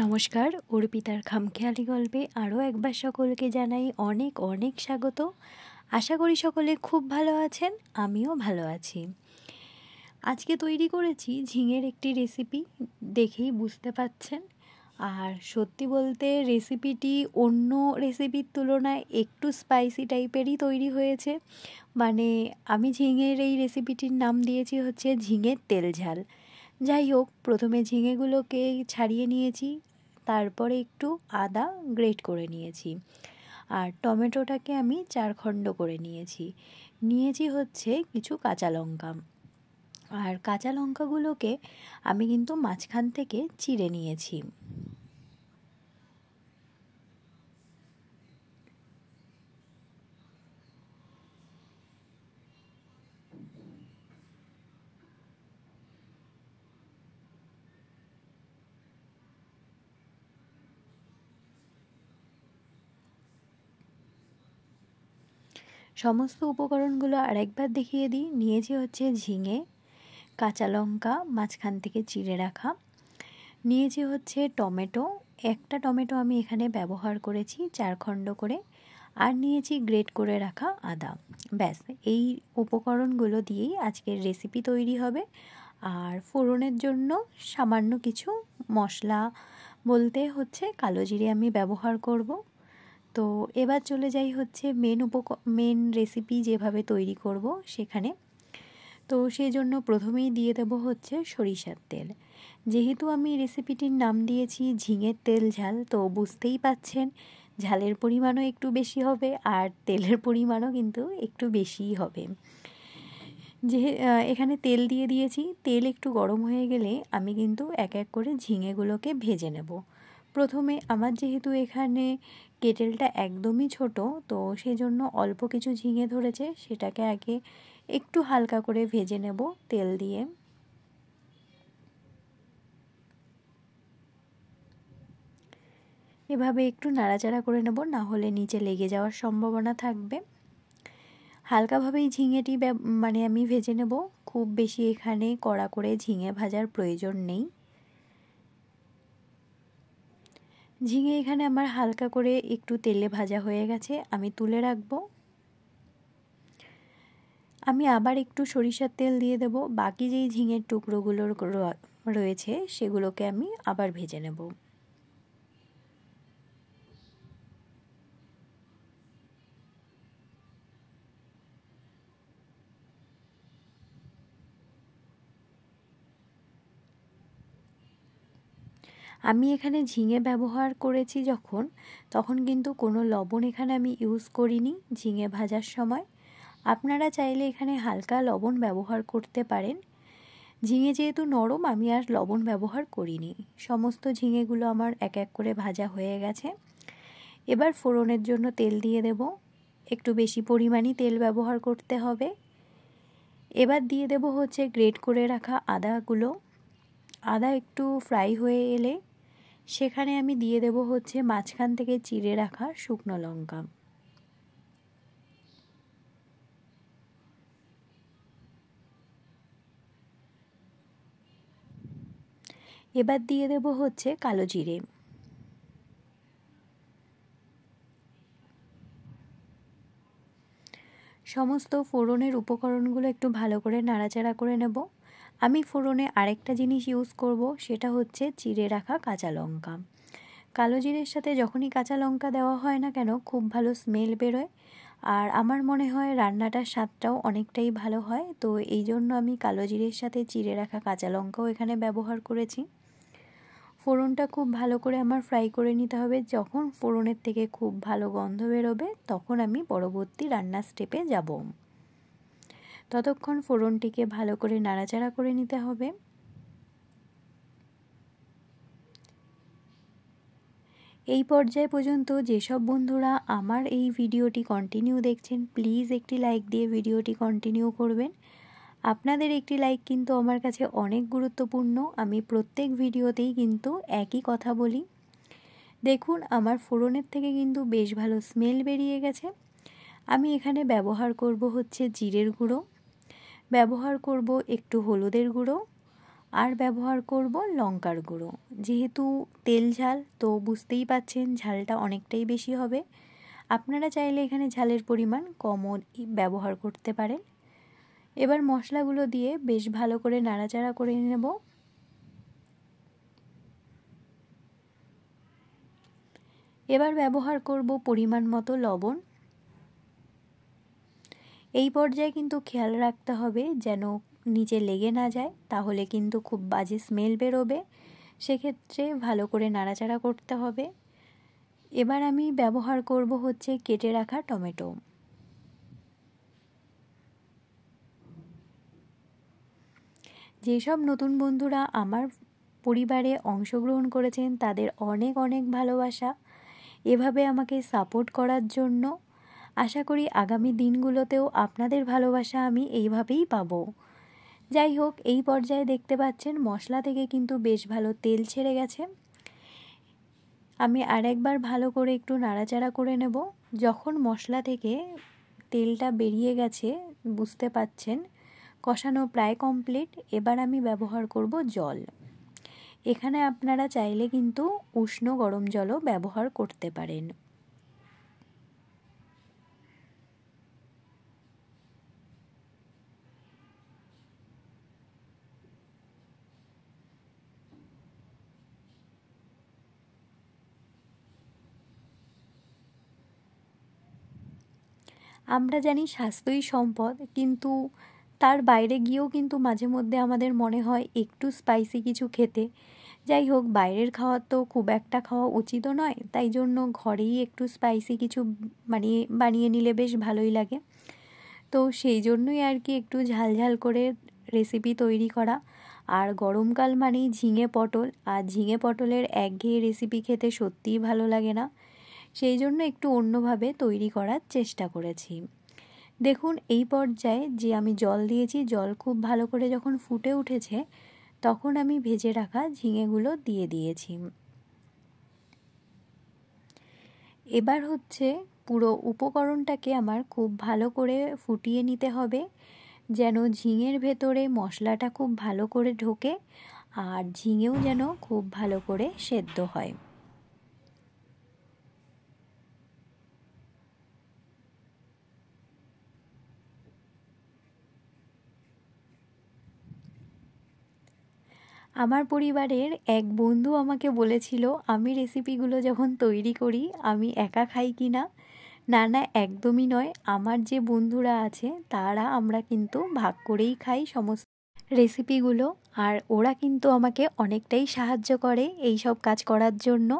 নমস্কার, অর্পিতার খামখেয়ালি গল্পে আরও একবার সকলকে জানাই অনেক অনেক স্বাগত। আশা করি সকলে খুব ভালো আছেন, আমিও ভালো আছি। আজকে তৈরি করেছি ঝিঙের একটি রেসিপি, দেখেই বুঝতে পাচ্ছেন। আর সত্যি বলতে রেসিপিটি অন্য রেসিপির তুলনায় একটু স্পাইসি টাইপেরই তৈরি হয়েছে। মানে আমি ঝিঙের এই রেসিপিটির নাম দিয়েছি হচ্ছে ঝিঙের তেল ঝাল। যাই হোক, প্রথমে ঝিঙেগুলোকে ছাড়িয়ে নিয়েছি, তারপরে একটু আদা গ্রেট করে নিয়েছি, আর টমেটোটাকে আমি 4 খণ্ড করে নিয়েছি হচ্ছে কিছু কাঁচা লঙ্কা। আর কাঁচা লঙ্কাগুলোকে আমি কিন্তু মাঝখান থেকে চিড়ে নিয়েছি। সমস্ত উপকরণগুলো আরেকবার দেখিয়ে দিই। নিয়েছি হচ্ছে ঝিঙে, কাঁচা লঙ্কা মাঝখান থেকে চিড়ে রাখা, নিয়েছি হচ্ছে টমেটো, একটা টমেটো আমি এখানে ব্যবহার করেছি 4 খণ্ড করে, আর নিয়েছি গ্রেট করে রাখা আদা। ব্যাস, এই উপকরণগুলো দিয়েই আজকের রেসিপি তৈরি হবে। আর ফোড়নের জন্য সামান্য কিছু মশলা বলতে হচ্ছে কালো জিরে আমি ব্যবহার করব। তো এবার চলে যাই হচ্ছে মেন রেসিপি যেভাবে তৈরি করব সেখানে। তো সেই জন্য প্রথমেই দিয়ে দেব হচ্ছে সরিষার তেল। যেহেতু আমি রেসিপিটির নাম দিয়েছি ঝিঙের তেল ঝাল, তো বুঝতেই পাচ্ছেন ঝালের পরিমাণও একটু বেশি হবে আর তেলের পরিমাণও কিন্তু একটু বেশিই হবে। এখানে তেল দিয়ে দিয়েছি, তেল একটু গরম হয়ে গেলে আমি কিন্তু এক এক করে ঝিঙেগুলোকে ভেজে নেব। প্রথমে আমার যেহেতু এখানে কেটেলটা একদমই ছোট, তো সেজন্য অল্প কিছু ঝিঙে ধরেছে, সেটাকে আগে একটু হালকা করে ভেজে নেব তেল দিয়ে। এভাবে একটু নাড়াচাড়া করে নেব, না হলে নিচে লেগে যাওয়ার সম্ভাবনা থাকবে। হালকাভাবেই ঝিঙেটি আমি ভেজে নেব, খুব বেশি এখানে কড়া করে ঝিঙে ভাজার প্রয়োজন নেই। ঝিঙে এখানে আমার হালকা করে একটু তেলে ভাজা হয়ে গেছে, আমি তুলে রাখবো। আমি আবার একটু সরিষার তেল দিয়ে দেব, বাকি যেই ঝিঙের টুকরোগুলো রয়েছে সেগুলোকে আমি আবার ভেজে নেব। আমি এখানে ঝিঙে ব্যবহার করেছি তখন কিন্তু কোনো লবণ এখানে আমি ইউজ করিনি ঝিঙে ভাজার সময়। আপনারা চাইলে এখানে হালকা লবণ ব্যবহার করতে পারেন। ঝিঙে যেহেতু নরম, আমি আর লবণ ব্যবহার করিনি। সমস্ত ঝিঙেগুলো আমার এক এক করে ভাজা হয়ে গেছে। এবার ফোড়নের জন্য তেল দিয়ে দেব, একটু বেশি পরিমাণই তেল ব্যবহার করতে হবে। এবার দিয়ে দেব হচ্ছে গ্রেট করে রাখা আদাগুলো। আদা একটু ফ্রাই হয়ে এলে সেখানে আমি দিয়ে দেব হচ্ছে মাঝখান থেকে চিড়ে রাখা শুকনো লঙ্কা। এবার দিয়ে দেব হচ্ছে কালো জিরে। সমস্ত ফোড়নের উপকরণগুলো একটু ভালো করে নাড়াচাড়া করে নেব। আমি ফোড়নে আরেকটা জিনিস ইউজ করব, সেটা হচ্ছে চিড়ে রাখা কাঁচা লঙ্কা। কালো জিরের সাথে যখনই কাঁচা লঙ্কা দেওয়া হয় না কেন, খুব ভালো স্মেল বেরোয়, আর আমার মনে হয় রান্নাটার স্বাদটাও অনেকটাই ভালো হয়। তো এই জন্য আমি কালো জিরের সাথে চিড়ে রাখা কাঁচা লঙ্কাও এখানে ব্যবহার করেছি। ফোড়নটা খুব ভালো করে আমার ফ্রাই করে নিতে হবে। যখন ফোড়নের থেকে খুব ভালো গন্ধ বেরোবে তখন আমি পরবর্তী রান্নার স্টেপে যাব। ততক্ষণ ফোড়নটিকে ভালো করে নাড়াচাড়া করে নিতে হবে। এই পর্যায় পর্যন্ত যেসব বন্ধুরা আমার এই ভিডিওটি কন্টিনিউ দেখছেন, প্লিজ একটি লাইক দিয়ে ভিডিওটি কন্টিনিউ করবেন। আপনাদের একটি লাইক কিন্তু আমার কাছে অনেক গুরুত্বপূর্ণ। আমি প্রত্যেক ভিডিওতেই কিন্তু একই কথা বলি। দেখুন, আমার ফোড়নের থেকে কিন্তু বেশ ভালো স্মেল বেরিয়ে গেছে। আমি এখানে ব্যবহার করব হচ্ছে জিরের গুঁড়ো, ব্যবহার করব একটু হলুদের গুঁড়ো, আর ব্যবহার করব লঙ্কার গুঁড়ো। যেহেতু তেল ঝাল তো বুঝতেই পাচ্ছেন ঝালটা অনেকটাই বেশি হবে। আপনারা চাইলে এখানে ঝালের পরিমাণ কমও ব্যবহার করতে পারেন। এবার মশলাগুলো দিয়ে বেশ ভালো করে নাড়াচাড়া করে নেব। এবার ব্যবহার করব পরিমাণ মতো লবণ। এই পর্যায়ে কিন্তু খেয়াল রাখতে হবে যেন নিচে লেগে না যায়, তাহলে কিন্তু খুব বাজে স্মেল বেরোবে। সেক্ষেত্রে ভালো করে নাড়াচাড়া করতে হবে। এবার আমি ব্যবহার করব হচ্ছে কেটে রাখা টমেটো। যেসব নতুন বন্ধুরা আমার পরিবারে অংশগ্রহণ করেছেন তাদের অনেক অনেক ভালোবাসা এভাবে আমাকে সাপোর্ট করার জন্য। আশা করি আগামী দিনগুলোতেও আপনাদের ভালোবাসা আমি এইভাবেই পাবো। যাই হোক, এই পর্যায়ে দেখতে পাচ্ছেন মশলা থেকে কিন্তু বেশ ভালো তেল ছেড়ে গেছে। আমি আরেকবার ভালো করে একটু নাড়াচাড়া করে নেব। যখন মশলা থেকে তেলটা বেরিয়ে গেছে বুঝতে পাচ্ছেন কষানো প্রায় কমপ্লিট। এবার আমি ব্যবহার করব জল। এখানে আপনারা চাইলে কিন্তু উষ্ণ গরম জলও ব্যবহার করতে পারেন। আমরা জানি স্বাস্থ্যই সম্পদ, কিন্তু তার বাইরে গিয়েও কিন্তু মাঝে মধ্যে আমাদের মনে হয় একটু স্পাইসি কিছু খেতে। যাই হোক, বাইরের খাওয়া তো খুব একটা খাওয়া উচিতও নয়, তাই জন্য ঘরেই একটু স্পাইসি কিছু বানিয়ে নিলে বেশ ভালোই লাগে। তো সেই জন্যই আর কি একটু ঝাল ঝাল করে রেসিপি তৈরি করা। আর গরমকাল মানেই ঝিঙে পটল, আর ঝিঙে পটলের একঘেয়ে রেসিপি খেতে সত্যিই ভালো লাগে না। সেই জন্য একটু অন্যভাবে তৈরি করার চেষ্টা করেছি। দেখুন এই পর্যায়ে যে আমি জল দিয়েছি, জল খুব ভালো করে যখন ফুটে উঠেছে তখন আমি ভেজে রাখা ঝিঙেগুলো দিয়ে দিয়েছি। এবার হচ্ছে পুরো উপকরণটাকে আমার খুব ভালো করে ফুটিয়ে নিতে হবে, যেন ঝিঙের ভেতরে মশলাটা খুব ভালো করে ঢোকে আর ঝিঙেও যেন খুব ভালো করে সেদ্ধ হয়। আমার পরিবারের এক বন্ধু আমাকে বলেছিল আমি রেসিপিগুলো যখন তৈরি করি আমি একা খাই কি না। না না, একদমই নয়। আমার যে বন্ধুরা আছে তারা আমরা কিন্তু ভাগ করেই খাই সমস্ত রেসিপিগুলো। আর ওরা কিন্তু আমাকে অনেকটাই সাহায্য করে এই সব কাজ করার জন্য।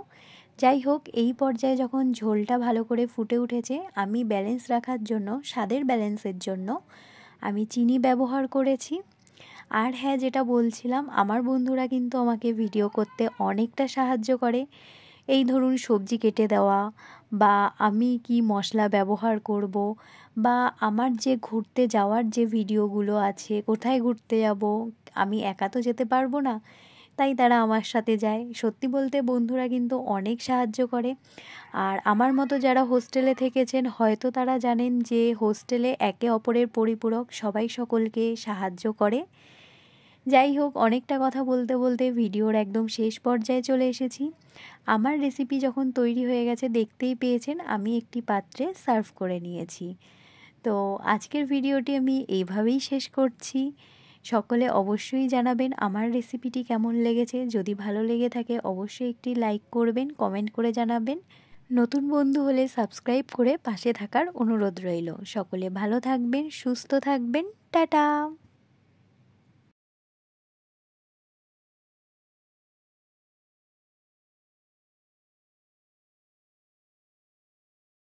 যাই হোক, এই পর্যায়ে যখন ঝোলটা ভালো করে ফুটে উঠেছে আমি ব্যালেন্স রাখার জন্য, স্বাদের ব্যালেন্সের জন্য আমি চিনি ব্যবহার করেছি। আর হ্যাঁ, যেটা বলছিলাম, আমার বন্ধুরা কিন্তু আমাকে ভিডিও করতে অনেকটা সাহায্য করে। এই ধরুন সবজি কেটে দেওয়া, বা আমি কি মশলা ব্যবহার করব, বা আমার যে ঘুরতে যাওয়ার যে ভিডিওগুলো আছে, কোথায় ঘুরতে যাব, আমি একা তো যেতে পারবো না, তাই তারা আমার সাথে যায়। সত্যি বলতে বন্ধুরা কিন্তু অনেক সাহায্য করে। আর আমার মতো যারা হোস্টেলে থেকেছেন হয়তো তারা জানেন যে হোস্টেলে একে অপরের পরিপূরক, সবাই সকলকে সাহায্য করে। যাই হোক, অনেকটা কথা বলতে বলতে ভিডিওর একদম শেষ পর্যায়ে চলে এসেছি। আমার রেসিপি যখন তৈরি হয়ে গেছে দেখতেই পেয়েছেন আমি একটি পাত্রে সার্ভ করে নিয়েছি। তো আজকের ভিডিওটি আমি এইভাবেই শেষ করছি। সকলে অবশ্যই জানাবেন আমার রেসিপিটি কেমন লেগেছে। যদি ভালো লেগে থাকে অবশ্যই একটি লাইক করবেন, কমেন্ট করে জানাবেন। নতুন বন্ধু হলে সাবস্ক্রাইব করে পাশে থাকার অনুরোধ রইল। সকলে ভালো থাকবেন, সুস্থ থাকবেন। টাটা।